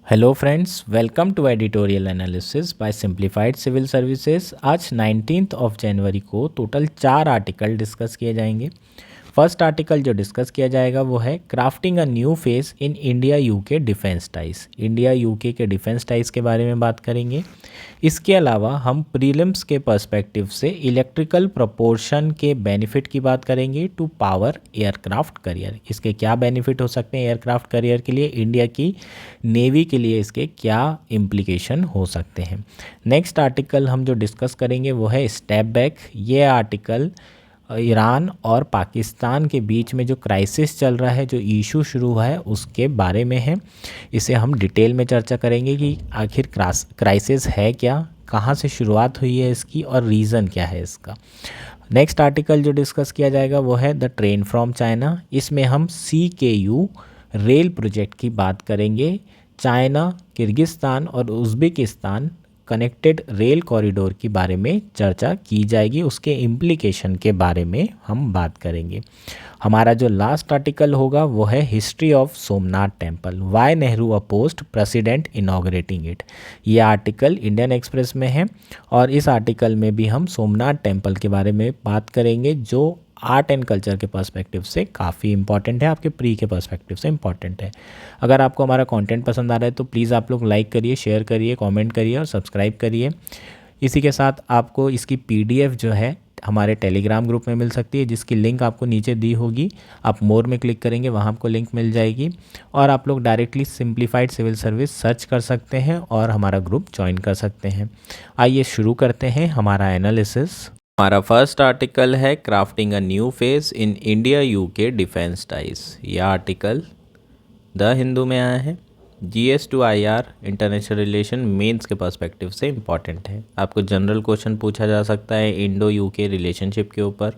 Hello friends, welcome to editorial analysis by simplified civil services. आज 19 of January को total 4 article discuss किए जाएंगे। First article जो discuss किया जाएगा वो है crafting a new face in India UK defence ties. India UK के डिफेंस टाइज के बारे में बात करेंगे। इसके अलावा हम प्रीलिम्स के पर्सपेक्टिव से इलेक्ट्रिकल प्रोपोर्शन के बेनिफिट की बात करेंगे टू पावर एयरक्राफ्ट करियर। इसके क्या बेनिफिट हो सकते हैं एयरक्राफ्ट करियर के लिए, इंडिया की नेवी के लिए इसके क्या इम्प्लीकेशन हो सकते हैं। नेक्स्ट आर्टिकल हम जो डिस्कस करेंगे वो है स्टेप बैक। ये आर्टिकल ईरान और पाकिस्तान के बीच में जो क्राइसिस चल रहा है, जो इशू शुरू हुआ है, उसके बारे में है। इसे हम डिटेल में चर्चा करेंगे कि आखिर क्राइसिस है क्या, कहाँ से शुरुआत हुई है इसकी और रीज़न क्या है इसका। नेक्स्ट आर्टिकल जो डिस्कस किया जाएगा वो है द ट्रेन फ्रॉम चाइना। इसमें हम CKU रेल प्रोजेक्ट की बात करेंगे। चाइना, किर्गिस्तान और उज़्बेकिस्तान कनेक्टेड रेल कॉरिडोर के बारे में चर्चा की जाएगी, उसके इम्प्लीकेशन के बारे में हम बात करेंगे। हमारा जो लास्ट आर्टिकल होगा वो है history of Somnath temple, why Nehru opposed president inaugurating it. ये आर्टिकल इंडियन एक्सप्रेस में है और इस आर्टिकल में भी हम सोमनाथ टेम्पल के बारे में बात करेंगे, जो आर्ट एंड कल्चर के पर्सपेक्टिव से काफ़ी इंपॉर्टेंट है, आपके प्री के पर्सपेक्टिव से इंपॉर्टेंट है। अगर आपको हमारा कंटेंट पसंद आ रहा है तो प्लीज़ आप लोग लाइक करिए, शेयर करिए, कमेंट करिए और सब्सक्राइब करिए। इसी के साथ आपको इसकी PDF जो है हमारे टेलीग्राम ग्रुप में मिल सकती है, जिसकी लिंक आपको नीचे दी होगी। आप मोर में क्लिक करेंगे, वहाँ आपको लिंक मिल जाएगी और आप लोग directly simplified civil service search कर सकते हैं और हमारा ग्रुप ज्वाइन कर सकते हैं। आइए शुरू करते हैं हमारा एनालिसिस। हमारा फर्स्ट आर्टिकल है crafting a new face in India UK defence ties. यह आर्टिकल द हिंदू में आया है। GS to IR international relation mains के पर्सपेक्टिव से इम्पॉर्टेंट है। आपको जनरल क्वेश्चन पूछा जा सकता है इंडो यूके रिलेशनशिप के ऊपर।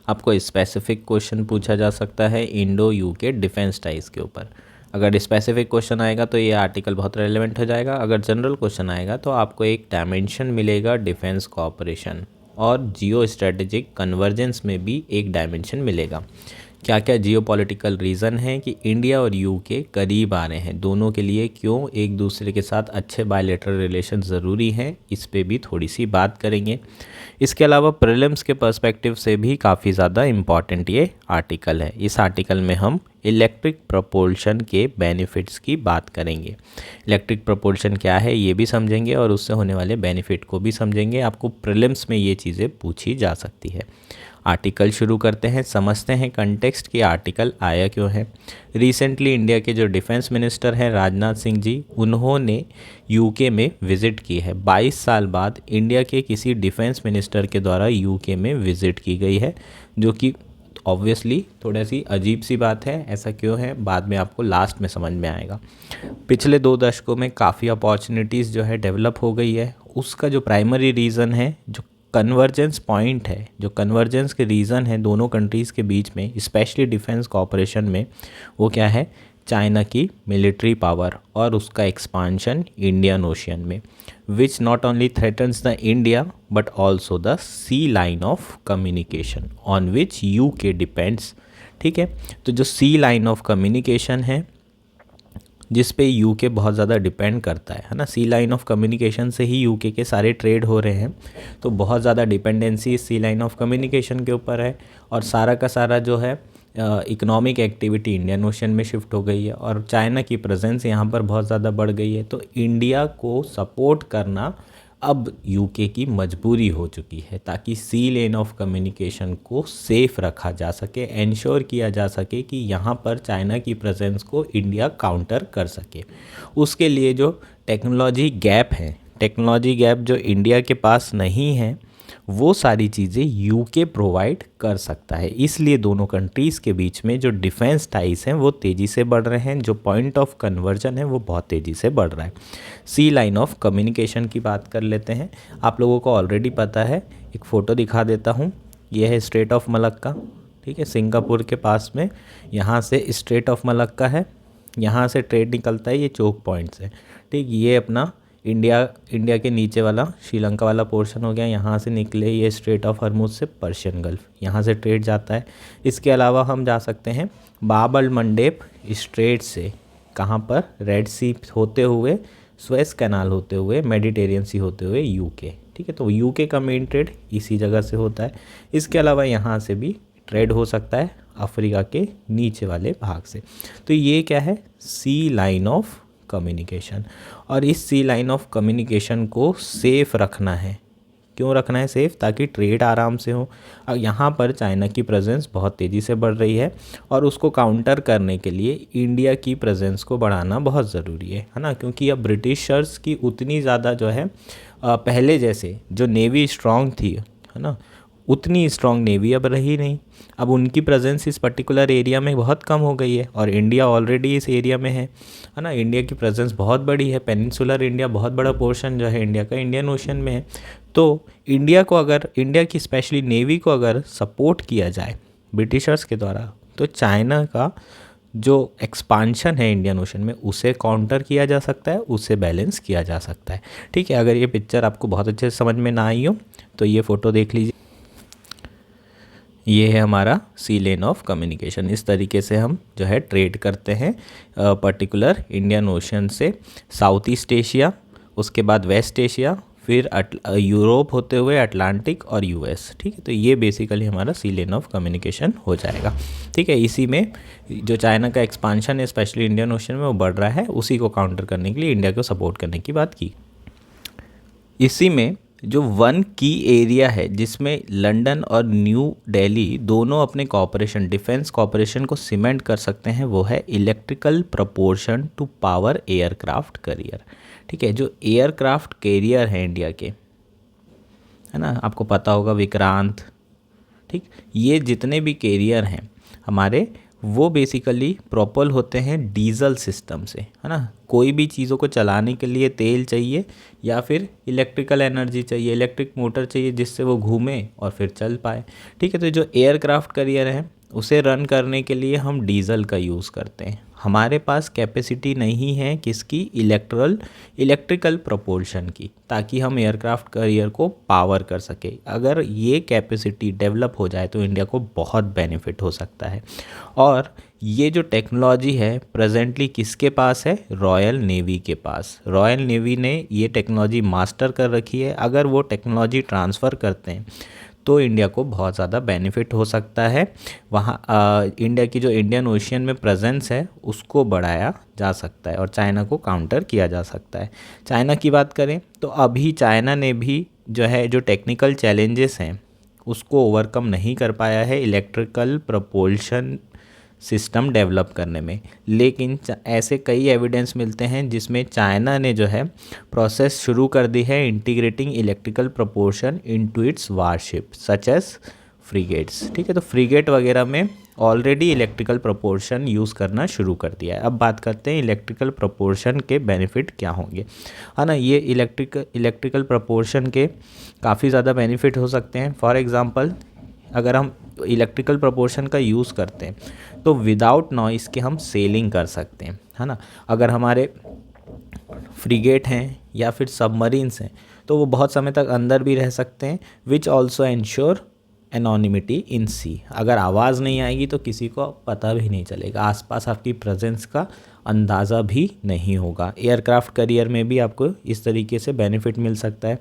आपको स्पेसिफिक क्वेश्चन पूछा जा सकता है इंडो यूके डिफेंस टाइज के ऊपर। अगर स्पेसिफिक क्वेश्चन आएगा तो ये आर्टिकल बहुत रेलेवेंट हो जाएगा। अगर जनरल क्वेश्चन आएगा तो आपको एक डायमेंशन मिलेगा डिफेंस कोऑपरेशन, और जियो स्ट्रेटेजिक कन्वर्जेंस में भी एक डायमेंशन मिलेगा। क्या क्या जियोपॉलिटिकल रीज़न है कि इंडिया और यूके करीब आ रहे हैं, दोनों के लिए क्यों एक दूसरे के साथ अच्छे बायलैटरल रिलेशन ज़रूरी हैं, इस पे भी थोड़ी सी बात करेंगे। इसके अलावा प्रीलिम्स के पर्सपेक्टिव से भी काफ़ी ज़्यादा इम्पॉर्टेंट ये आर्टिकल है। इस आर्टिकल में हम इलेक्ट्रिक प्रोपोल्शन के बेनिफिट्स की बात करेंगे। इलेक्ट्रिक प्रोपोल्शन क्या है ये भी समझेंगे और उससे होने वाले बेनिफिट को भी समझेंगे। आपको प्रीलिम्स में ये चीज़ें पूछी जा सकती है। आर्टिकल शुरू करते हैं, समझते हैं कंटेक्स्ट कि आर्टिकल आया क्यों है। रिसेंटली इंडिया के जो डिफेंस मिनिस्टर हैं राजनाथ सिंह जी, उन्होंने यूके में विज़िट की है। 22 साल बाद इंडिया के किसी डिफेंस मिनिस्टर के द्वारा यूके में विज़िट की गई है, जो कि ऑब्वियसली थोड़ा सी अजीब सी बात है। ऐसा क्यों है बाद में आपको लास्ट में समझ में आएगा। पिछले 2 दशकों में काफ़ी अपॉर्चुनिटीज़ जो है डेवलप हो गई है। उसका जो प्राइमरी रीज़न है, जो कन्वर्जेंस पॉइंट है, जो कन्वर्जेंस के रीज़न है दोनों कंट्रीज़ के बीच में, स्पेशली डिफेंस कोऑपरेशन में, वो क्या है? चाइना की मिलिट्री पावर और उसका एक्सपांशन इंडियन ओशियन में, which not only threatens the India but also the sea line of communication on which UK depends. ठीक है, तो जो सी लाइन ऑफ कम्युनिकेशन है जिस पे यूके बहुत ज़्यादा डिपेंड करता है ना, सी लाइन ऑफ कम्युनिकेशन से ही यूके के सारे ट्रेड हो रहे हैं, तो बहुत ज़्यादा dependency sea line of communication के ऊपर है। और सारा का सारा जो है इकोनॉमिक एक्टिविटी इंडियन ओशन में शिफ्ट हो गई है और चाइना की प्रेजेंस यहाँ पर बहुत ज़्यादा बढ़ गई है। तो इंडिया को सपोर्ट करना अब यूके की मजबूरी हो चुकी है, ताकि सी लेन ऑफ कम्युनिकेशन को सेफ रखा जा सके, एंश्योर किया जा सके कि यहाँ पर चाइना की प्रेजेंस को इंडिया काउंटर कर सके। उसके लिए जो टेक्नोलॉजी गैप है, टेक्नोलॉजी गैप जो इंडिया के पास नहीं है, वो सारी चीज़ें यूके प्रोवाइड कर सकता है। इसलिए दोनों कंट्रीज़ के बीच में जो डिफेंस टाइज हैं वो तेज़ी से बढ़ रहे हैं, जो पॉइंट ऑफ कन्वर्जन है वो बहुत तेज़ी से बढ़ रहा है। सी लाइन ऑफ कम्युनिकेशन की बात कर लेते हैं। आप लोगों को ऑलरेडी पता है, एक फ़ोटो दिखा देता हूँ। यह है स्ट्रेट ऑफ मलक्का, ठीक है, सिंगापुर के पास में। यहाँ से स्ट्रेट ऑफ मलक्का है, यहाँ से ट्रेड निकलता है, ये चोक पॉइंट से। ठीक, ये अपना इंडिया के नीचे वाला श्रीलंका वाला पोर्शन हो गया। यहाँ से निकले ये स्ट्रेट ऑफ हर्मुज से पर्शियन गल्फ, यहाँ से ट्रेड जाता है। इसके अलावा हम जा सकते हैं बाब अल मंडेब स्ट्रेट से, कहाँ पर, रेड सी होते हुए, सुएज कैनाल होते हुए, मेडिटेरियन सी होते हुए यूके। ठीक है, तो यूके का मेन ट्रेड इसी जगह से होता है। इसके अलावा यहाँ से भी ट्रेड हो सकता है अफ्रीका के नीचे वाले भाग से। तो ये क्या है, सी लाइन ऑफ कम्युनिकेशन। और इस सी लाइन ऑफ कम्युनिकेशन को सेफ रखना है। क्यों रखना है सेफ? ताकि ट्रेड आराम से हो। अब यहाँ पर चाइना की प्रेजेंस बहुत तेज़ी से बढ़ रही है और उसको काउंटर करने के लिए इंडिया की प्रेजेंस को बढ़ाना बहुत ज़रूरी है ना, क्योंकि अब ब्रिटिशर्स की उतनी ज़्यादा जो है पहले जैसे जो नेवी स्ट्रांग थी, है ना, उतनी स्ट्रांग नेवी अब रही नहीं। अब उनकी प्रेजेंस इस पर्टिकुलर एरिया में बहुत कम हो गई है और इंडिया ऑलरेडी इस एरिया में है ना। इंडिया की प्रेजेंस बहुत बड़ी है, पेनिनसुलर इंडिया, बहुत बड़ा पोर्शन जो है इंडिया का इंडियन ओशन में है। तो इंडिया को अगर, इंडिया की स्पेशली नेवी को अगर सपोर्ट किया जाए ब्रिटिशर्स के द्वारा, तो चाइना का जो एक्सपांशन है इंडियन ओशन में उसे काउंटर किया जा सकता है, उसे बैलेंस किया जा सकता है। ठीक है, अगर ये पिक्चर आपको बहुत अच्छे से समझ में ना आई हो तो ये फ़ोटो देख लीजिए। ये है हमारा सी लेन ऑफ कम्युनिकेशन। इस तरीके से हम जो है ट्रेड करते हैं पर्टिकुलर इंडियन ओशन से साउथ ईस्ट एशिया, उसके बाद वेस्ट एशिया, फिर यूरोप होते हुए अटलांटिक और यूएस। ठीक है, तो ये बेसिकली हमारा सी लेन ऑफ कम्युनिकेशन हो जाएगा। ठीक है, इसी में जो चाइना का एक्सपांशन है स्पेशली इंडियन ओशन में वो बढ़ रहा है, उसी को काउंटर करने के लिए इंडिया को सपोर्ट करने की बात की। इसी में जो वन की एरिया है जिसमें लंदन और न्यू दिल्ली दोनों अपने कॉपरेशन, डिफेंस कॉपरेशन को सीमेंट कर सकते हैं, वो है electrical propulsion to power aircraft carrier. ठीक है, जो एयरक्राफ्ट कैरियर है इंडिया के, है ना, आपको पता होगा विक्रांत, ठीक, ये जितने भी कैरियर हैं हमारे, वो बेसिकली प्रोपल होते हैं डीजल सिस्टम से, है ना। कोई भी चीज़ों को चलाने के लिए तेल चाहिए या फिर इलेक्ट्रिकल एनर्जी चाहिए, इलेक्ट्रिक मोटर चाहिए जिससे वो घूमे और फिर चल पाए। ठीक है, तो जो एयरक्राफ्ट कैरियर है उसे रन करने के लिए हम डीजल का यूज़ करते हैं। हमारे पास कैपेसिटी नहीं है किसकी, इलेक्ट्रिकल प्रोपोल्शन की, ताकि हम एयरक्राफ्ट कैरियर को पावर कर सके। अगर ये कैपेसिटी डेवलप हो जाए तो इंडिया को बहुत बेनिफिट हो सकता है। और ये जो टेक्नोलॉजी है प्रेजेंटली किसके पास है, रॉयल नेवी के पास। रॉयल नेवी ने ये टेक्नोलॉजी मास्टर कर रखी है। अगर वो टेक्नोलॉजी ट्रांसफ़र करते हैं तो इंडिया को बहुत ज़्यादा बेनिफिट हो सकता है। वहाँ इंडिया की जो इंडियन ओशियन में प्रेजेंस है उसको बढ़ाया जा सकता है और चाइना को काउंटर किया जा सकता है। चाइना की बात करें तो अभी चाइना ने भी जो है जो टेक्निकल चैलेंजेस हैं उसको ओवरकम नहीं कर पाया है इलेक्ट्रिकल प्रपोल्शन सिस्टम डेवलप करने में। लेकिन ऐसे कई एविडेंस मिलते हैं जिसमें चाइना ने जो है प्रोसेस शुरू कर दी है integrating electrical propulsion into its warship such as frigates. ठीक है, तो फ्रीगेट वगैरह में ऑलरेडी इलेक्ट्रिकल प्रपोर्शन यूज़ करना शुरू कर दिया है। अब बात करते हैं इलेक्ट्रिकल प्रपोर्शन के बेनिफिट क्या होंगे, है ना। ये इलेक्ट्रिकल प्रपोर्शन के काफ़ी ज़्यादा बेनिफिट हो सकते हैं। फॉर एग्ज़ाम्पल, अगर हम इलेक्ट्रिकल प्रपोर्शन का यूज़ करते हैं तो विदाउट नॉइस के हम सेलिंग कर सकते हैं, है ना। अगर हमारे फ्रीगेट हैं या फिर सबमरीन्स हैं तो वो बहुत समय तक अंदर भी रह सकते हैं, विच ऑल्सो इंश्योर एनोनिमिटी इन सी। अगर आवाज़ नहीं आएगी तो किसी को पता भी नहीं चलेगा, आसपास आपकी प्रेजेंस का अंदाज़ा भी नहीं होगा। एयरक्राफ्ट कैरियर में भी आपको इस तरीके से बेनिफिट मिल सकता है।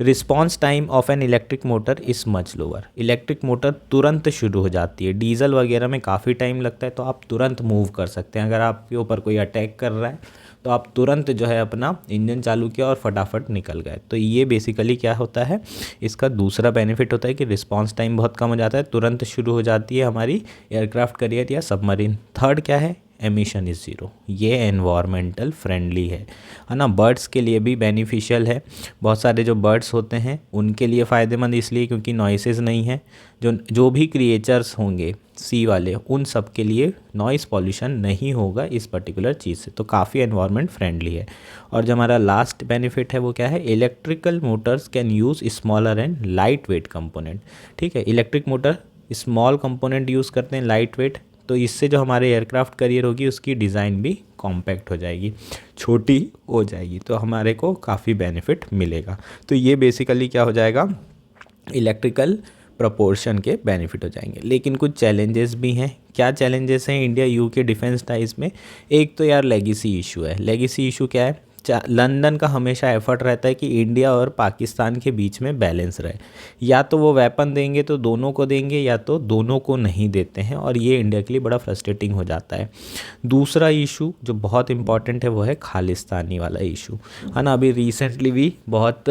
Response time of an electric motor is much lower. Electric motor तुरंत शुरू हो जाती है, डीजल वगैरह में काफ़ी टाइम लगता है, तो आप तुरंत मूव कर सकते हैं। अगर आपके ऊपर कोई अटैक कर रहा है तो आप तुरंत जो है अपना इंजन चालू किया और फटाफट निकल गए। तो ये बेसिकली क्या होता है, इसका दूसरा बेनिफिट होता है कि रिस्पांस टाइम बहुत कम हो जाता है, तुरंत शुरू हो जाती है हमारी एयरक्राफ्ट कैरियर या सबमरीन। थर्ड क्या है, एमिशन इज़ ज़ीरो। ये एनवायरमेंटल फ्रेंडली है ना। बर्ड्स के लिए भी बेनिफिशियल है। बहुत सारे जो बर्ड्स होते हैं उनके लिए फ़ायदेमंद इसलिए क्योंकि नॉइसेस नहीं है। जो भी क्रिएचर्स होंगे सी वाले, उन सब के लिए नॉइस पॉल्यूशन नहीं होगा इस पर्टिकुलर चीज़ से, तो काफ़ी एनवायरनमेंट फ्रेंडली है। और जो हमारा लास्ट बेनिफिट है वो क्या है, electrical Motors can use smaller and light weight component. ठीक है, electric motor small component use करते हैं, लाइट वेट, तो इससे जो हमारे एयरक्राफ्ट कैरियर होगी उसकी डिज़ाइन भी कॉम्पैक्ट हो जाएगी, छोटी हो जाएगी, तो हमारे को काफ़ी बेनिफिट मिलेगा। तो ये बेसिकली क्या हो जाएगा, इलेक्ट्रिकल प्रपोर्शन के बेनिफिट हो जाएंगे। लेकिन कुछ चैलेंजेस भी हैं। क्या चैलेंजेस हैं इंडिया यूके डिफेंस टाइज में? एक तो यार लेगेसी इशू है। लेगेसी इशू क्या है? लंदन का हमेशा एफर्ट रहता है कि इंडिया और पाकिस्तान के बीच में बैलेंस रहे। या तो वो वेपन देंगे तो दोनों को देंगे, या तो दोनों को नहीं देते हैं, और ये इंडिया के लिए बड़ा फ्रस्ट्रेटिंग हो जाता है। दूसरा इशू जो बहुत इंपॉर्टेंट है वो है खालिस्तानी वाला इशू, है ना। अभी रिसेंटली भी बहुत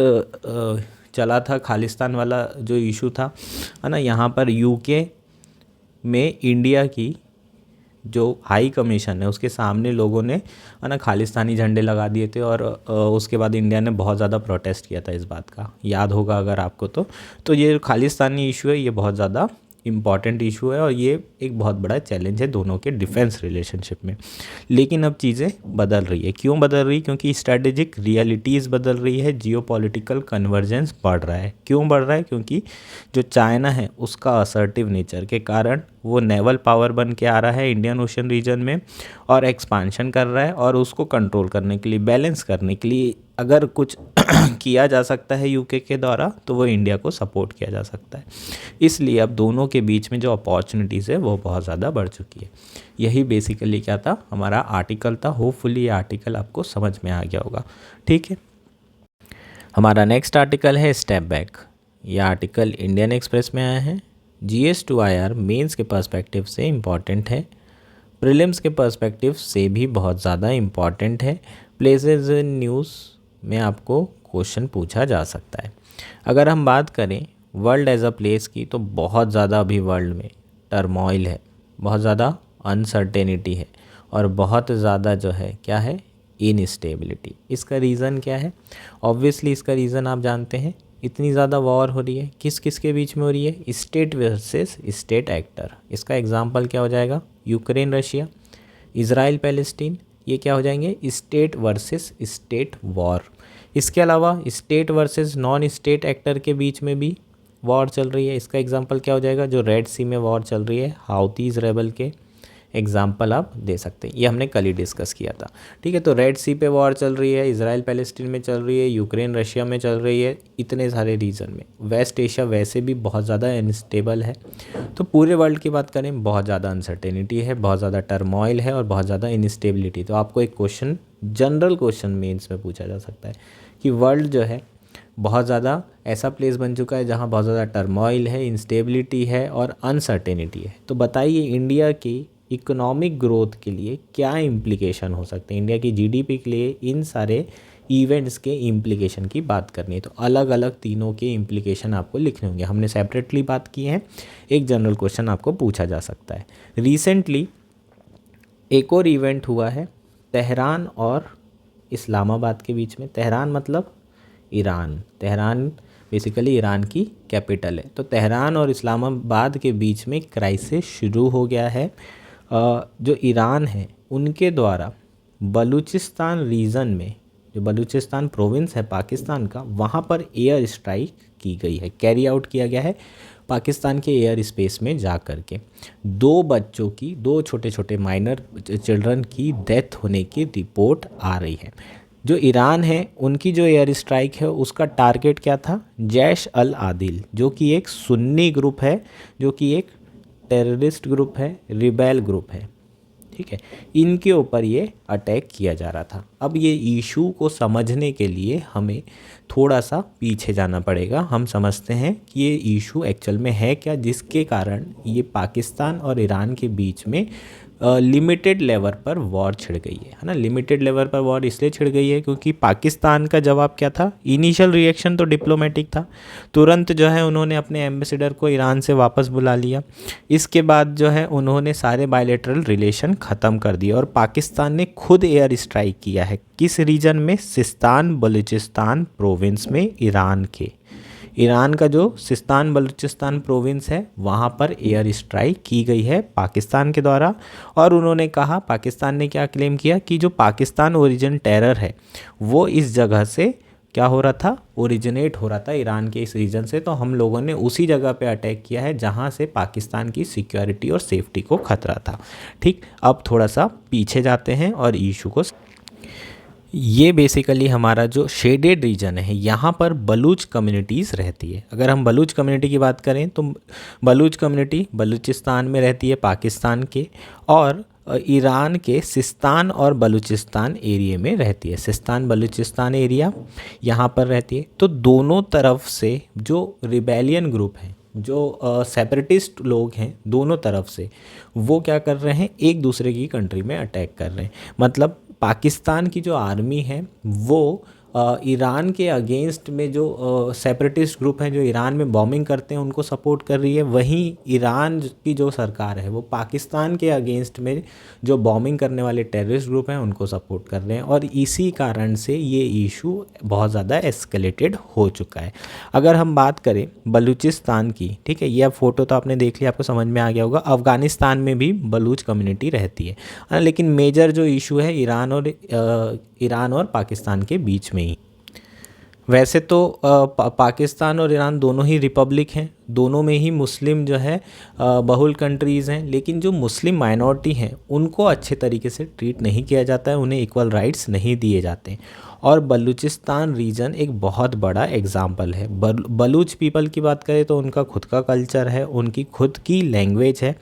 चला था खालिस्तान वाला जो इशू था, है ना। यहाँ पर यूके में इंडिया की जो हाई कमीशन है उसके सामने लोगों ने, है ना, खालिस्तानी झंडे लगा दिए थे, और उसके बाद इंडिया ने बहुत ज़्यादा प्रोटेस्ट किया था इस बात का, याद होगा अगर आपको। तो ये खालिस्तानी इशू है, ये बहुत ज़्यादा इम्पॉर्टेंट इशू है, और ये एक बहुत बड़ा चैलेंज है दोनों के डिफेंस रिलेशनशिप में। लेकिन अब चीज़ें बदल रही है। क्यों बदल रही? क्योंकि स्ट्रेटेजिक रियलिटीज़ बदल रही है, जियोपॉलिटिकल कन्वर्जेंस बढ़ रहा है। क्यों बढ़ रहा है? क्योंकि जो चाइना है उसका असर्टिव नेचर के कारण वो नेवल पावर बन के आ रहा है इंडियन ओशन रीजन में, और एक्सपांशन कर रहा है, और उसको कंट्रोल करने के लिए, बैलेंस करने के लिए अगर कुछ किया जा सकता है यूके के द्वारा, तो वो इंडिया को सपोर्ट किया जा सकता है। इसलिए अब दोनों के बीच में जो अपॉर्चुनिटीज़ है वो बहुत ज़्यादा बढ़ चुकी है। यही बेसिकली क्या था, हमारा आर्टिकल था। होपफुली ये आर्टिकल आपको समझ में आ गया होगा। ठीक है, हमारा नेक्स्ट आर्टिकल है स्टेप बैक। ये आर्टिकल इंडियन एक्सप्रेस में आया है। GS to IR मेंस के पर्सपेक्टिव से इम्पॉर्टेंट है, प्रीलिम्स के पर्सपेक्टिव से भी बहुत ज़्यादा इम्पॉर्टेंट है। प्लेसेस इन न्यूज़ में आपको क्वेश्चन पूछा जा सकता है। अगर हम बात करें वर्ल्ड एज अ प्लेस की, तो बहुत ज़्यादा अभी वर्ल्ड में टर्मोइल है, बहुत ज़्यादा अनसर्टेनिटी है, और बहुत ज़्यादा जो है क्या है, इनस्टेबिलिटी। इसका रीज़न क्या है? ऑब्वियसली इसका रीज़न आप जानते हैं। इतनी ज़्यादा वॉर हो रही है, किस किस के बीच में हो रही है? State versus state actor. इसका एग्जांपल क्या हो जाएगा? यूक्रेन रशिया, इज़राइल पैलेस्टीन, ये क्या हो जाएंगे? State versus state war. इसके अलावा state versus non state actor के बीच में भी वॉर चल रही है। इसका एग्जांपल क्या हो जाएगा? जो रेड सी में वॉर चल रही है, हाउतीज़ रेबल के एग्जाम्पल आप दे सकते हैं। ये हमने कल ही डिस्कस किया था। ठीक है, तो रेड सी पे वॉर चल रही है, इजराइल पैलेस्टीन में चल रही है, यूक्रेन रशिया में चल रही है, इतने सारे रीजन में। वेस्ट एशिया वैसे भी बहुत ज़्यादा अनस्टेबल है। तो पूरे वर्ल्ड की बात करें, बहुत ज़्यादा अनसर्टेनिटी है, बहुत ज़्यादा टर्मोइल है, और बहुत ज़्यादा इनस्टेबिलिटी। तो आपको एक क्वेश्चन, जनरल क्वेश्चन मेंस में पूछा जा सकता है कि वर्ल्ड जो है बहुत ज़्यादा ऐसा प्लेस बन चुका है जहाँ बहुत ज़्यादा टर्मोइल है, इंस्टेबिलिटी है और अनसर्टेनिटी है। तो बताइए इंडिया की इकोनॉमिक ग्रोथ के लिए क्या इम्प्लीकेशन हो सकते हैं, इंडिया की जीडीपी के लिए इन सारे इवेंट्स के इम्प्लीकेशन की बात करनी है। तो अलग अलग तीनों के इम्प्लीकेशन आपको लिखने होंगे। हमने सेपरेटली बात की है, एक जनरल क्वेश्चन आपको पूछा जा सकता है। रिसेंटली एक और इवेंट हुआ है तेहरान और इस्लामाबाद के बीच में। तेहरान मतलब ईरान, तेहरान बेसिकली ईरान की कैपिटल है। तो तेहरान और इस्लामाबाद के बीच में क्राइसिस शुरू हो गया है। जो ईरान है उनके द्वारा बलूचिस्तान रीजन में, जो बलूचिस्तान प्रोविंस है पाकिस्तान का, वहाँ पर एयर स्ट्राइक की गई है, कैरी आउट किया गया है पाकिस्तान के एयर स्पेस में जा कर के। दो छोटे छोटे माइनर चिल्ड्रन की डेथ होने की रिपोर्ट आ रही है। जो ईरान है उनकी जो एयर स्ट्राइक है उसका टारगेट क्या था? जैश अल आदिल, जो कि एक सुन्नी ग्रुप है, जो कि एक टेररिस्ट ग्रुप है, रिबेल ग्रुप है। ठीक है, इनके ऊपर ये अटैक किया जा रहा था। अब ये इशू को समझने के लिए हमें थोड़ा सा पीछे जाना पड़ेगा। हम समझते हैं कि ये इशू एक्चुअल में है क्या, जिसके कारण ये पाकिस्तान और ईरान के बीच में लिमिटेड लेवल पर वॉर छिड़ गई है ना। लिमिटेड लेवल पर वॉर इसलिए छिड़ गई है क्योंकि पाकिस्तान का जवाब क्या था? इनिशियल रिएक्शन तो डिप्लोमेटिक था, तुरंत जो है उन्होंने अपने एम्बेसडर को ईरान से वापस बुला लिया। इसके बाद जो है उन्होंने सारे बायलैटरल रिलेशन ख़त्म कर दिए, और पाकिस्तान ने खुद एयर स्ट्राइक किया है। किस रीजन में? सिस्तान बलूचिस्तान प्रोविंस में ईरान के। ईरान का जो सिस्तान बलूचिस्तान प्रोविंस है वहाँ पर एयर स्ट्राइक की गई है पाकिस्तान के द्वारा। और उन्होंने कहा, पाकिस्तान ने क्या क्लेम किया कि जो पाकिस्तान ओरिजिन टेरर है वो इस जगह से क्या हो रहा था? ओरिजिनेट हो रहा था ईरान के इस रीजन से। तो हम लोगों ने उसी जगह पे अटैक किया है जहाँ से पाकिस्तान की सिक्योरिटी और सेफ्टी को खतरा था। ठीक, अब थोड़ा सा पीछे जाते हैं और इशू को। ये बेसिकली हमारा जो शेडेड रीजन है यहाँ पर बलूच कम्युनिटीज़ रहती है। अगर हम बलूच कम्युनिटी की बात करें तो बलूच कम्युनिटी बलूचिस्तान में रहती है, पाकिस्तान के, और ईरान के सिस्तान और बलूचिस्तान एरिया में रहती है। सिस्तान बलूचिस्तान एरिया यहाँ पर रहती है। तो दोनों तरफ से जो रिबेलियन ग्रुप हैं, जो सेपरेटिस्ट लोग हैं, दोनों तरफ से वो क्या कर रहे हैं, एक दूसरे की कंट्री में अटैक कर रहे हैं। मतलब पाकिस्तान की जो आर्मी है वो ईरान के अगेंस्ट में जो सेपरेटिस्ट ग्रुप हैं जो ईरान में बॉम्बिंग करते हैं उनको सपोर्ट कर रही है। वहीं ईरान की जो सरकार है वो पाकिस्तान के अगेंस्ट में जो बॉम्बिंग करने वाले टेररिस्ट ग्रुप हैं उनको सपोर्ट कर रहे हैं, और इसी कारण से ये इशू बहुत ज़्यादा एस्केलेटेड हो चुका है। अगर हम बात करें बलूचिस्तान की, ठीक है, यह फ़ोटो तो आपने देख लिया, आपको समझ में आ गया होगा। अफ़गानिस्तान में भी बलूच कम्युनिटी रहती है, लेकिन मेजर जो इशू है ईरान और पाकिस्तान के बीच में ही। वैसे तो पाकिस्तान और ईरान दोनों ही रिपब्लिक हैं, दोनों में ही मुस्लिम जो है बहुल कंट्रीज़ हैं, लेकिन जो मुस्लिम माइनॉरिटी हैं उनको अच्छे तरीके से ट्रीट नहीं किया जाता है, उन्हें इक्वल राइट्स नहीं दिए जाते। और बलूचिस्तान रीजन एक बहुत बड़ा एग्जाम्पल है। बलूच पीपल की बात करें तो उनका खुद का कल्चर है, उनकी खुद की लैंग्वेज है,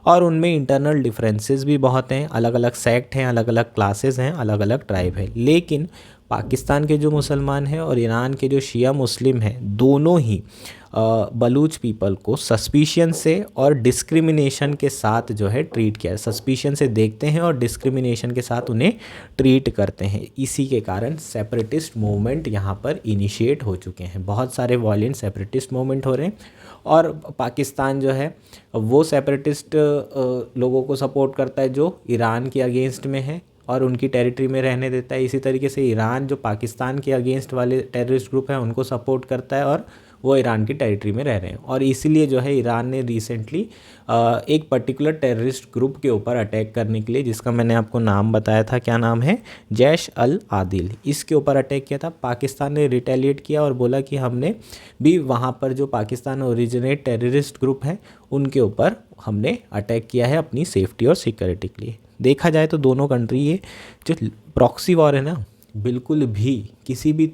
और उनमें इंटरनल डिफरेंसेस भी बहुत हैं। अलग अलग सेक्ट हैं, अलग अलग क्लासेस हैं, अलग अलग ट्राइब है। लेकिन पाकिस्तान के जो मुसलमान हैं और ईरान के जो शिया मुस्लिम हैं, दोनों ही बलूच पीपल को सस्पिशन से और डिस्क्रिमिनेशन के साथ जो है ट्रीट किया, सस्पिशन से देखते हैं और डिस्क्रिमिनेशन के साथ उन्हें ट्रीट करते हैं। इसी के कारण सेपरेटिस्ट मूवमेंट यहाँ पर इनिशिएट हो चुके हैं, बहुत सारे वॉयलेंट सेपरेटिस्ट मूवमेंट हो रहे हैं। और पाकिस्तान जो है वो सेपरेटिस्ट लोगों को सपोर्ट करता है जो ईरान के अगेंस्ट में है और उनकी टेरिटरी में रहने देता है। इसी तरीके से ईरान जो पाकिस्तान के अगेंस्ट वाले टेररिस्ट ग्रुप हैं उनको सपोर्ट करता है और वो ईरान की टेरिटरी में रह रहे हैं। और इसीलिए जो है ईरान ने रिसेंटली एक पर्टिकुलर टेररिस्ट ग्रुप के ऊपर अटैक करने के लिए, जिसका मैंने आपको नाम बताया था, क्या नाम है, जैश अल आदिल, इसके ऊपर अटैक किया था। पाकिस्तान ने रिटेलिएट किया और बोला कि हमने भी वहाँ पर जो पाकिस्तान ओरिजिनेट टेररिस्ट ग्रुप हैं उनके ऊपर हमने अटैक किया है अपनी सेफ्टी और सिक्योरिटी के लिए। देखा जाए तो दोनों कंट्री ये जो प्रॉक्सी वॉर है ना, बिल्कुल भी किसी भी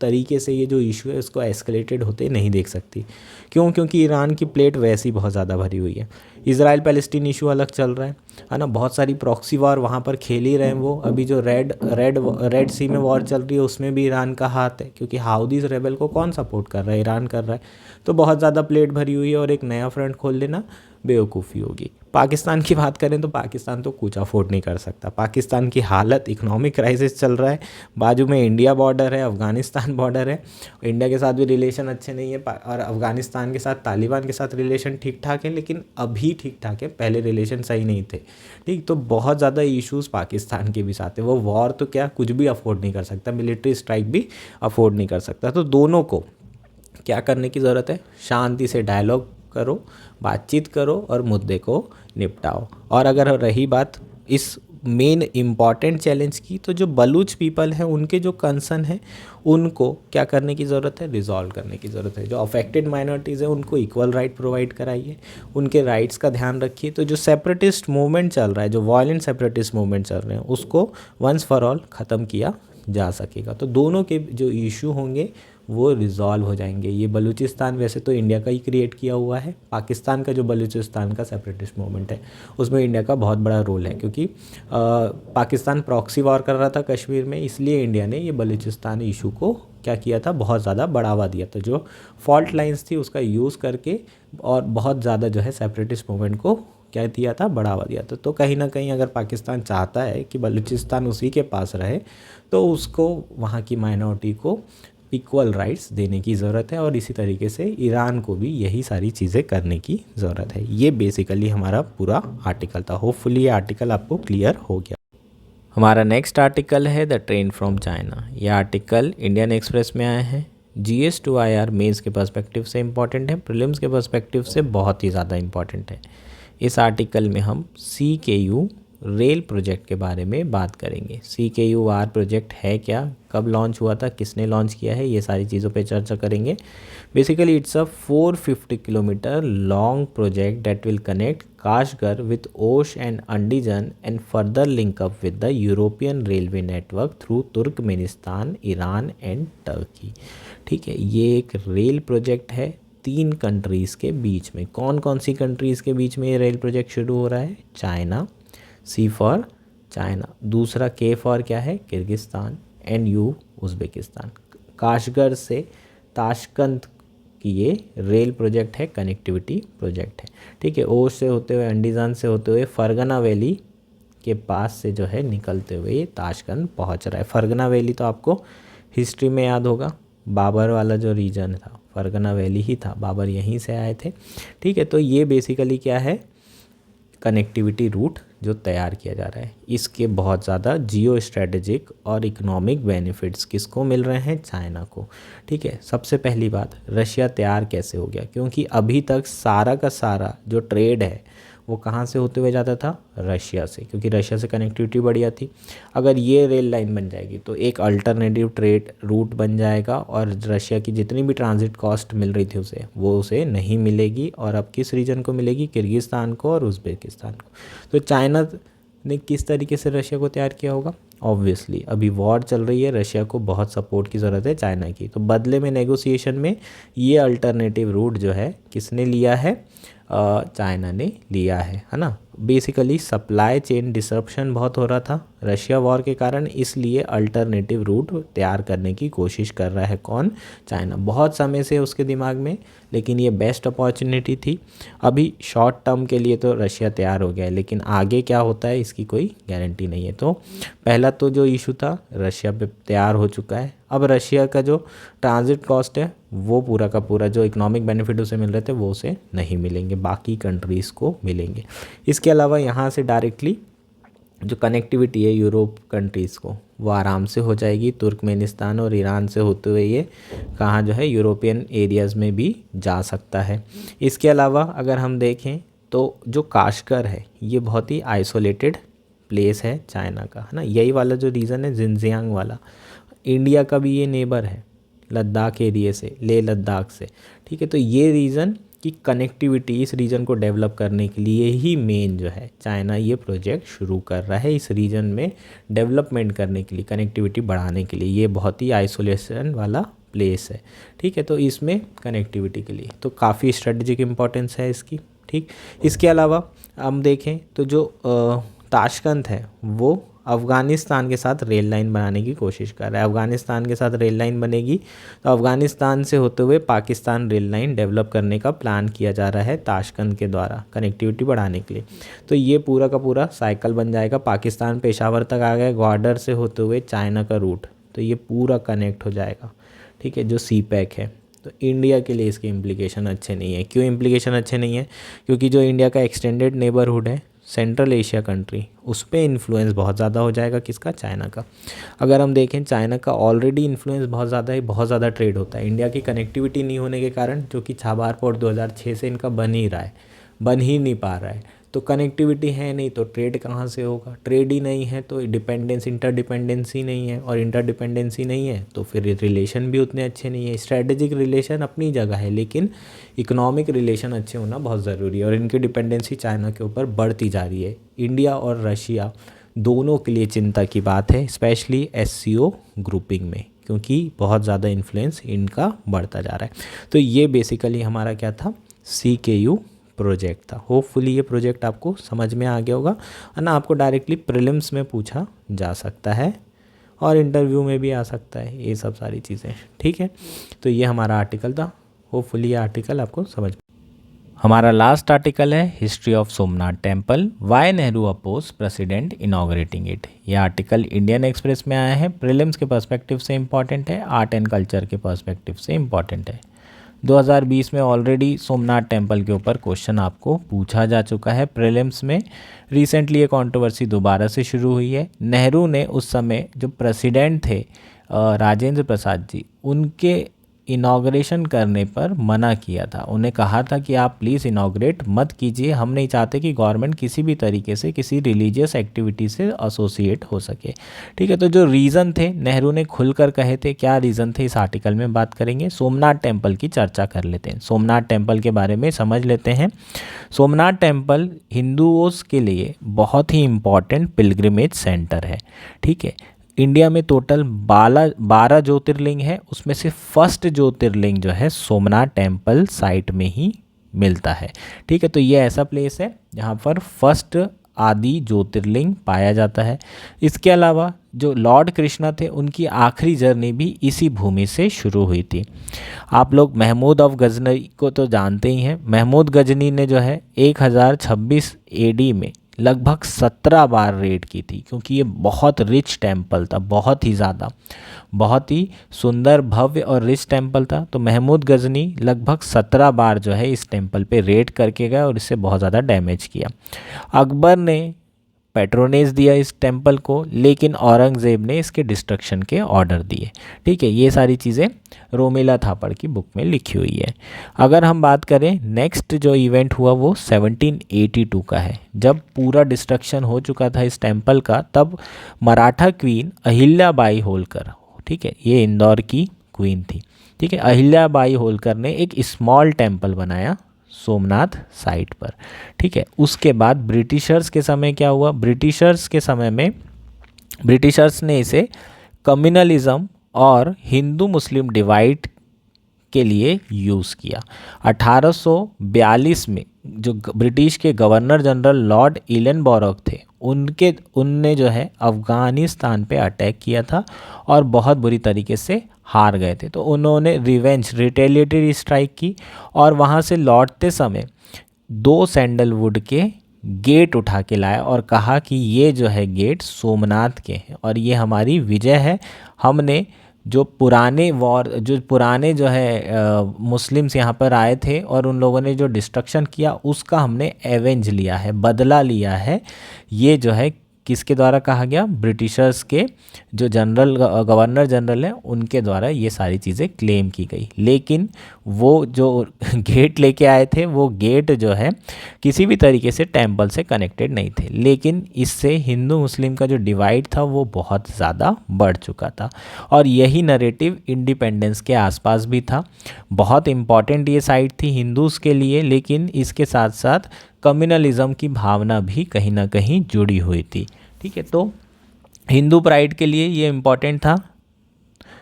तरीके से ये जो इशू है उसको एस्केलेटेड होते नहीं देख सकती। क्यों? क्योंकि ईरान की प्लेट वैसे ही बहुत ज़्यादा भरी हुई है। इजराइल पैलेस्टीन इशू अलग चल रहा है ना, बहुत सारी प्रॉक्सी वॉर वहाँ पर खेल ही रहे हैं वो। अभी जो रेड सी में वॉर चल रही है उसमें भी ईरान का हाथ है, क्योंकि हाउदीज रेबल को कौन सपोर्ट कर रहा है, ईरान कर रहा है। तो बहुत ज़्यादा प्लेट भरी हुई है और एक नया फ्रंट खोल लेना बेवकूफ़ी होगी। पाकिस्तान की बात करें तो पाकिस्तान तो कुछ अफोर्ड नहीं कर सकता। पाकिस्तान की हालत, इकोनॉमिक क्राइसिस चल रहा है, बाजू में इंडिया बॉर्डर है, अफ़गानिस्तान बॉर्डर है, इंडिया के साथ भी रिलेशन अच्छे नहीं है, और अफ़गानिस्तान के साथ, तालिबान के साथ रिलेशन ठीक ठाक है, लेकिन अभी ठीक ठाक है, पहले रिलेशन सही नहीं थे। ठीक, तो बहुत ज़्यादा इश्यूज़ पाकिस्तान के भी साथ है। वो वॉर तो क्या कुछ भी अफोर्ड नहीं कर सकता, मिलिट्री स्ट्राइक भी अफोर्ड नहीं कर सकता। तो दोनों को क्या करने की ज़रूरत है, शांति से डायलॉग करो, बातचीत करो और मुद्दे को निपटाओ। और अगर रही बात इस मेन इम्पॉर्टेंट चैलेंज की, तो जो बलूच पीपल हैं उनके जो कंसर्न है उनको क्या करने की ज़रूरत है, रिजॉल्व करने की ज़रूरत है। जो अफेक्टेड माइनॉरिटीज़ हैं उनको इक्वल राइट प्रोवाइड कराइए, उनके राइट्स का ध्यान रखिए। तो जो सेपरेटिस्ट मूवमेंट चल रहा है, जो वायलेंट सेपरेटिस्ट मूवमेंट चल रहे हैं, उसको वंस फॉर ऑल ख़त्म किया जा सकेगा। तो दोनों के जो इशू होंगे वो रिज़ॉल्व हो जाएंगे। ये बलूचिस्तान वैसे तो इंडिया का ही क्रिएट किया हुआ है। पाकिस्तान का जो बलूचिस्तान का सेपरेटिस्ट मूवमेंट है उसमें इंडिया का बहुत बड़ा रोल है, क्योंकि पाकिस्तान प्रॉक्सी वॉर कर रहा था कश्मीर में, इसलिए इंडिया ने ये बलूचिस्तान इशू को क्या किया था, बहुत ज़्यादा बढ़ावा दिया था। जो फॉल्ट लाइंस थी उसका यूज़ करके और बहुत ज़्यादा जो है सेपरेटिस्ट मूवमेंट को क्या दिया था, बढ़ावा दिया था। तो कहीं ना कहीं अगर पाकिस्तान चाहता है कि बलूचिस्तान उसी के पास रहे तो उसको वहाँ की माइनॉरिटी को इक्वल राइट्स देने की ज़रूरत है, और इसी तरीके से ईरान को भी यही सारी चीज़ें करने की ज़रूरत है। ये बेसिकली हमारा पूरा आर्टिकल था। होपफुली ये आर्टिकल आपको क्लियर हो गया। हमारा नेक्स्ट आर्टिकल है द ट्रेन फ्रॉम चाइना। यह आर्टिकल इंडियन एक्सप्रेस में आया है। GS to IR मेंस के पर्सपेक्टिव से इम्पॉर्टेंट है, प्रीलिम्स के पर्सपेक्टिव से बहुत ही ज़्यादा इम्पॉर्टेंट है। इस आर्टिकल में हम CKU रेल प्रोजेक्ट के बारे में बात करेंगे। CKUR प्रोजेक्ट है क्या, कब लॉन्च हुआ था, किसने लॉन्च किया है, ये सारी चीज़ों पे चर्चा करेंगे। Basically its a 450 kilometre long project that will connect Kashgar with Osh and Andijan and further link up with the European railway network through Turkmenistan, Iran and Turkey. ठीक है, ये एक रेल प्रोजेक्ट है 3 कंट्रीज़ के बीच में। कौन कौन सी countries के बीच में ये रेल प्रोजेक्ट शुरू हो रहा है? चाइना, C फॉर चाइना, दूसरा K फॉर क्या है? Kyrgyzstan, and U Uzbekistan. Kashgar से ताशकंद की ये रेल प्रोजेक्ट है, कनेक्टिविटी प्रोजेक्ट है। ठीक है, ओश से होते हुए, अंडीजान से होते हुए, फरगना वैली के पास से जो है निकलते हुए ये ताशकंद पहुंच रहा है। फरगना वैली तो आपको हिस्ट्री में याद होगा, बाबर वाला जो रीजन था फरगना वैली ही था, बाबर यहीं से आए थे। ठीक है, तो ये बेसिकली क्या है? कनेक्टिविटी रूट जो तैयार किया जा रहा है। इसके बहुत ज़्यादा जियो स्ट्रेटेजिक और इकोनॉमिक बेनिफिट्स किसको मिल रहे हैं? चाइना को। ठीक है, सबसे पहली बात, रशिया तैयार कैसे हो गया? क्योंकि अभी तक सारा का सारा जो ट्रेड है वो कहाँ से होते हुए जाता था? रशिया से, क्योंकि रशिया से कनेक्टिविटी बढ़िया थी। अगर ये रेल लाइन बन जाएगी तो एक अल्टरनेटिव ट्रेड रूट बन जाएगा और रशिया की जितनी भी ट्रांजिट कॉस्ट मिल रही थी वो उसे नहीं मिलेगी। और अब किस रीजन को मिलेगी? किर्गिस्तान को और उज़्बेकिस्तान को। तो चाइना ने किस तरीके से रशिया को तैयार किया होगा? ऑब्वियसली अभी वॉर चल रही है, रशिया को बहुत सपोर्ट की ज़रूरत है चाइना की, तो बदले में नेगोशिएशन में ये अल्टरनेटिव रूट जो है किसने लिया है? चाइना ने लिया है ना। बेसिकली सप्लाई चेन डिसरप्शन बहुत हो रहा था रशिया वॉर के कारण, इसलिए अल्टरनेटिव रूट तैयार करने की कोशिश कर रहा है कौन? चाइना। बहुत समय से उसके दिमाग में, लेकिन ये बेस्ट अपॉर्चुनिटी थी। अभी शॉर्ट टर्म के लिए तो रशिया तैयार हो गया है, लेकिन आगे क्या होता है इसकी कोई गारंटी नहीं है। तो पहला तो जो इशू था रशिया पे तैयार हो चुका है। अब रशिया का जो ट्रांजिट कॉस्ट है वो पूरा का पूरा जो इकोनॉमिक बेनिफिट उसे मिल रहे थे वो उसे नहीं मिलेंगे, बाकी कंट्रीज़ को मिलेंगे। इसके अलावा यहाँ से डायरेक्टली जो कनेक्टिविटी है यूरोप कंट्रीज़ को वो आराम से हो जाएगी। तुर्कमेनिस्तान और ईरान से होते हुए ये कहाँ जो है यूरोपियन एरियाज़ में भी जा सकता है। इसके अलावा अगर हम देखें तो जो काशगर है ये बहुत ही आइसोलेटेड प्लेस है चाइना का, है ना। यही वाला जो रीज़न है जिनजियांग वाला, इंडिया का भी ये नेबर है लद्दाख एरिया से, लेह लद्दाख से। ठीक है, तो ये रीज़न कि कनेक्टिविटी इस रीजन को डेवलप करने के लिए ही मेन जो है चाइना ये प्रोजेक्ट शुरू कर रहा है। इस रीजन में डेवलपमेंट करने के लिए, कनेक्टिविटी बढ़ाने के लिए, ये बहुत ही आइसोलेशन वाला प्लेस है। ठीक है, तो इसमें कनेक्टिविटी के लिए तो काफ़ी स्ट्रेटजिक इम्पोर्टेंस है इसकी। ठीक, इसके अलावा हम देखें तो जो ताशकंद है वो अफ़गानिस्तान के साथ रेल लाइन बनाने की कोशिश कर रहा है। अफ़गानिस्तान के साथ रेल लाइन बनेगी तो अफ़गानिस्तान से होते हुए पाकिस्तान रेल लाइन डेवलप करने का प्लान किया जा रहा है ताशकंद के द्वारा कनेक्टिविटी बढ़ाने के लिए। तो ये पूरा का पूरा साइकिल बन जाएगा। पाकिस्तान पेशावर तक आ गया, ग्वाडर से होते हुए चाइना का रूट, तो ये पूरा कनेक्ट हो जाएगा। ठीक है, जो CPEC है। तो इंडिया के लिए इसके इम्प्लीकेशन अच्छे नहीं है। क्यों इम्प्लीकेशन अच्छे नहीं है? क्योंकि जो इंडिया का एक्सटेंडेड नेबरहुड है सेंट्रल एशिया कंट्री, उस पर इन्फ्लुएंस बहुत ज़्यादा हो जाएगा। किसका? चाइना का। अगर हम देखें चाइना का ऑलरेडी इन्फ्लुएंस बहुत ज़्यादा है, बहुत ज़्यादा ट्रेड होता है। इंडिया की कनेक्टिविटी नहीं होने के कारण, जो कि छाबार पोर्ट 2006 से इनका बन ही रहा है, बन ही नहीं पा रहा है। तो कनेक्टिविटी है नहीं तो ट्रेड कहाँ से होगा? ट्रेड ही नहीं है तो डिपेंडेंस, इंटरडिपेंडेंसी नहीं है, और इंटरडिपेंडेंसी नहीं है तो फिर रिलेशन भी उतने अच्छे नहीं है। स्ट्रेटेजिक रिलेशन अपनी जगह है, लेकिन इकोनॉमिक रिलेशन अच्छे होना बहुत ज़रूरी है, और इनकी डिपेंडेंसी चाइना के ऊपर बढ़ती जा रही है। इंडिया और रशिया दोनों के लिए चिंता की बात है, स्पेशली SCO ग्रुपिंग में, क्योंकि बहुत ज़्यादा इन्फ्लुएंस इनका बढ़ता जा रहा है। तो ये बेसिकली हमारा क्या था? CKU प्रोजेक्ट था। होपफुली ये प्रोजेक्ट आपको समझ में आ गया होगा, है ना। आपको डायरेक्टली प्रीलिम्स में पूछा जा सकता है और इंटरव्यू में भी आ सकता है, ये सब सारी चीज़ें। ठीक है, तो ये हमारा आर्टिकल था। होपफुली ये आर्टिकल आपको समझ। हमारा लास्ट आर्टिकल है history of Somnath temple, why Nehru oppose president inaugurating it. ये आर्टिकल इंडियन एक्सप्रेस में आया है। प्रीलिम्स के पर्सपेक्टिव से इम्पॉर्टेंट है, आर्ट एंड कल्चर के पर्सपेक्टिव से इम्पॉर्टेंट है। 2020 में ऑलरेडी सोमनाथ टेम्पल के ऊपर क्वेश्चन आपको पूछा जा चुका है प्रीलिम्स में। रिसेंटली ये कंट्रोवर्सी दोबारा से शुरू हुई है। नेहरू ने उस समय जो प्रेसिडेंट थे राजेंद्र प्रसाद जी, उनके इनाग्रेशन करने पर मना किया था। उन्हें कहा था कि आप प्लीज़ इनाग्रेट मत कीजिए, हम नहीं चाहते कि गवर्नमेंट किसी भी तरीके से किसी रिलीजियस एक्टिविटी से एसोसिएट हो सके। ठीक है, तो जो रीज़न थे नेहरू ने खुलकर कहे थे, क्या रीज़न थे इस आर्टिकल में बात करेंगे। सोमनाथ टेम्पल की चर्चा कर लेते हैं, सोमनाथ टेम्पल के बारे में समझ लेते हैं। सोमनाथ टेम्पल हिंदुओं के लिए बहुत ही इम्पॉर्टेंट पिलग्रिमेज सेंटर है। ठीक है, इंडिया में टोटल 12 ज्योतिर्लिंग है, उसमें से फर्स्ट ज्योतिर्लिंग जो है सोमनाथ टेम्पल साइट में ही मिलता है। ठीक है, तो ये ऐसा प्लेस है जहाँ पर फर्स्ट आदि ज्योतिर्लिंग पाया जाता है। इसके अलावा जो लॉर्ड कृष्णा थे उनकी आखिरी जर्नी भी इसी भूमि से शुरू हुई थी। आप लोग महमूद ऑफ गजनी को तो जानते ही हैं। महमूद गजनी ने जो है 1026 एडी में लगभग 17 बार रेड की थी, क्योंकि ये बहुत रिच टेम्पल था, बहुत ही ज़्यादा, बहुत ही सुंदर, भव्य और रिच टेम्पल था। तो महमूद गजनी लगभग 17 बार जो है इस टेम्पल पे रेड करके गए और इससे बहुत ज़्यादा डैमेज किया। अकबर ने पैट्रोनेज दिया इस टेम्पल को, लेकिन औरंगज़ेब ने इसके डिस्ट्रक्शन के ऑर्डर दिए। ठीक है, ये सारी चीज़ें रोमिला थापड़ की बुक में लिखी हुई है। अगर हम बात करें नेक्स्ट जो इवेंट हुआ वो 1782 का है, जब पूरा डिस्ट्रक्शन हो चुका था इस टेम्पल का। तब मराठा क्वीन अहिल्याबाई होलकर, ठीक है, ये इंदौर की क्वीन थी। ठीक है, अहिल्याबाई होलकर ने एक स्मॉल टेम्पल बनाया सोमनाथ साइट पर। ठीक है, उसके बाद ब्रिटिशर्स के समय क्या हुआ, ब्रिटिशर्स के समय में ब्रिटिशर्स ने इसे कम्युनलिज्म और हिंदू मुस्लिम डिवाइड के लिए यूज़ किया। 1842 में जो ब्रिटिश के गवर्नर जनरल लॉर्ड इलेनबॉरग थे, उनने जो है अफ़गानिस्तान पे अटैक किया था और बहुत बुरी तरीके से हार गए थे। तो उन्होंने रिवेंज, रिटेलिएटरी स्ट्राइक की और वहाँ से लौटते समय 2 सैंडलवुड के गेट उठा के लाया और कहा कि ये जो है गेट सोमनाथ के हैं और ये हमारी विजय है। हमने जो पुराने जो है मुस्लिम्स यहाँ पर आए थे और उन लोगों ने जो डिस्ट्रक्शन किया उसका हमने एवेंज लिया है, बदला लिया है। ये जो है किसके द्वारा कहा गया, ब्रिटिशर्स के जो गवर्नर जनरल हैं उनके द्वारा ये सारी चीज़ें क्लेम की गई। लेकिन वो जो गेट लेके आए थे वो गेट जो है किसी भी तरीके से टेम्पल से कनेक्टेड नहीं थे, लेकिन इससे हिंदू मुस्लिम का जो डिवाइड था वो बहुत ज़्यादा बढ़ चुका था। और यही नरेटिव इंडिपेंडेंस के आसपास भी था। बहुत इम्पॉर्टेंट ये साइट थी हिंदूज़ के लिए, लेकिन इसके साथ साथ कम्युनलिज्म की भावना भी कहीं ना कहीं जुड़ी हुई थी। ठीक है, तो हिंदू प्राइड के लिए ये इम्पॉर्टेंट था।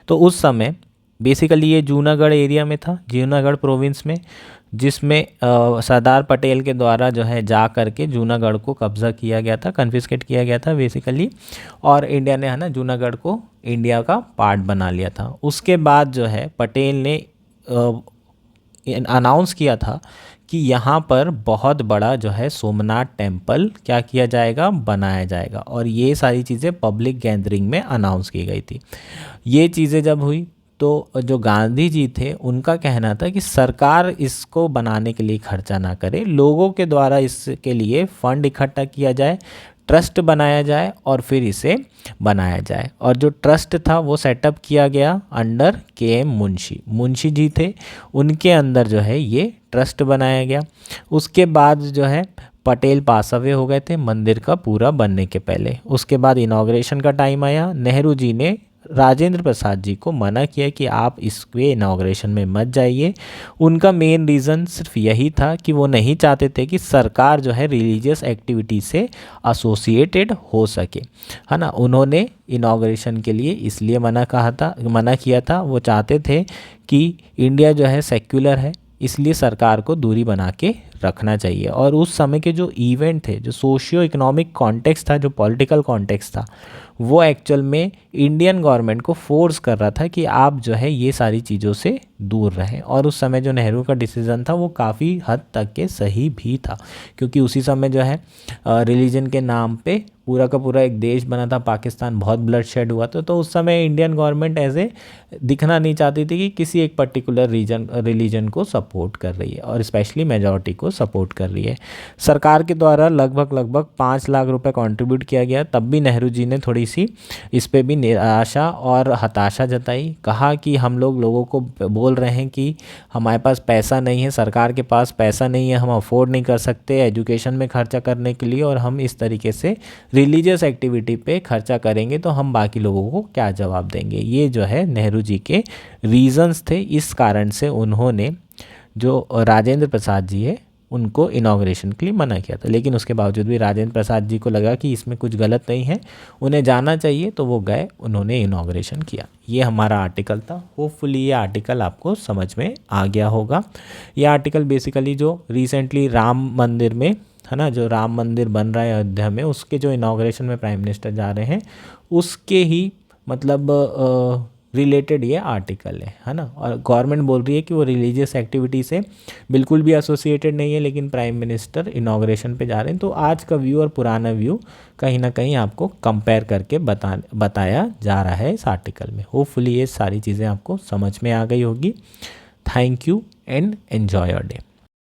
तो उस समय बेसिकली ये जूनागढ़ एरिया में था, जूनागढ़ प्रोविंस में, जिसमें सरदार पटेल के द्वारा जो है जा करके जूनागढ़ को कब्ज़ा किया गया था, कन्फिस्केट किया गया था बेसिकली, और इंडिया ने है ना जूनागढ़ को इंडिया का पार्ट बना लिया था। उसके बाद जो है पटेल ने अनाउंस किया था कि यहाँ पर बहुत बड़ा जो है सोमनाथ टेम्पल क्या किया जाएगा, बनाया जाएगा, और ये सारी चीज़ें पब्लिक गैदरिंग में अनाउंस की गई थी। ये चीज़ें जब हुई तो जो गांधी जी थे उनका कहना था कि सरकार इसको बनाने के लिए खर्चा ना करे, लोगों के द्वारा इसके लिए फंड इकट्ठा किया जाए, ट्रस्ट बनाया जाए और फिर इसे बनाया जाए। और जो ट्रस्ट था वो सेटअप किया गया अंडर के.एम. मुंशी जी थे, उनके अंदर जो है ये ट्रस्ट बनाया गया। उसके बाद जो है पटेल पास अवे हो गए थे मंदिर का पूरा बनने के पहले। उसके बाद इनाग्रेशन का टाइम आया, नेहरू जी ने राजेंद्र प्रसाद जी को मना किया कि आप इसके इनाग्रेशन में मत जाइए। उनका मेन रीज़न सिर्फ यही था कि वो नहीं चाहते थे कि सरकार जो है रिलीजियस एक्टिविटी से एसोसिएटेड हो सके, है ना। उन्होंने इनाग्रेशन के लिए इसलिए मना किया था। वो चाहते थे कि इंडिया जो है सेक्युलर है, इसलिए सरकार को दूरी बना के रखना चाहिए। और उस समय के जो इवेंट थे, जो सोशियो इकोनॉमिक कॉन्टेक्स्ट था, जो पॉलिटिकल कॉन्टेक्स्ट था, वो एक्चुअल में इंडियन गवर्नमेंट को फोर्स कर रहा था कि आप जो है ये सारी चीज़ों से दूर रहें। और उस समय जो नेहरू का डिसीज़न था वो काफ़ी हद तक के सही भी था, क्योंकि उसी समय जो है रिलीजन के नाम पे पूरा का पूरा एक देश बना था पाकिस्तान, बहुत ब्लड शेड हुआ था। तो उस समय इंडियन गवर्नमेंट ऐसे दिखना नहीं चाहती थी कि किसी एक पर्टिकुलर रिलीजन को सपोर्ट कर रही है और स्पेशली मेजॉरिटी को सपोर्ट कर रही है। सरकार के द्वारा लगभग 5 लाख रुपए कंट्रीब्यूट किया गया, तब भी नेहरू जी ने थोड़ी थोड़ी सी इस पे भी निराशा और हताशा जताई। कहा कि हम लोगों को बोल रहे हैं कि हमारे पास पैसा नहीं है, सरकार के पास पैसा नहीं है, हम अफोर्ड नहीं कर सकते एजुकेशन में खर्चा करने के लिए, और हम इस तरीके से रिलीजियस एक्टिविटी पे खर्चा करेंगे तो हम बाकी लोगों को क्या जवाब देंगे। ये जो है नेहरू जी के रीजंस थे। इस कारण से उन्होंने जो राजेंद्र प्रसाद जी है उनको इनाग्रेशन के लिए मना किया था। लेकिन उसके बावजूद भी राजेंद्र प्रसाद जी को लगा कि इसमें कुछ गलत नहीं है, उन्हें जाना चाहिए, तो वो गए, उन्होंने इनाग्रेशन किया। ये हमारा आर्टिकल था। होपफुली ये आर्टिकल आपको समझ में आ गया होगा। ये आर्टिकल बेसिकली जो रिसेंटली राम मंदिर में है ना, जो राम मंदिर बन रहा है अयोध्या में, उसके जो इनाग्रेशन में प्राइम मिनिस्टर जा रहे हैं उसके ही मतलब रिलेटेड ये आर्टिकल है ना। और गवर्नमेंट बोल रही है कि वो रिलीजियस एक्टिविटी से बिल्कुल भी एसोसिएटेड नहीं है, लेकिन प्राइम मिनिस्टर इनाग्रेशन पे जा रहे हैं। तो आज का व्यू और पुराना व्यू कहीं ना कहीं आपको कंपेयर करके बताया जा रहा है इस आर्टिकल में। होपफुली ये सारी चीज़ें आपको समझ में आ गई होगी। Thank you and enjoy your day.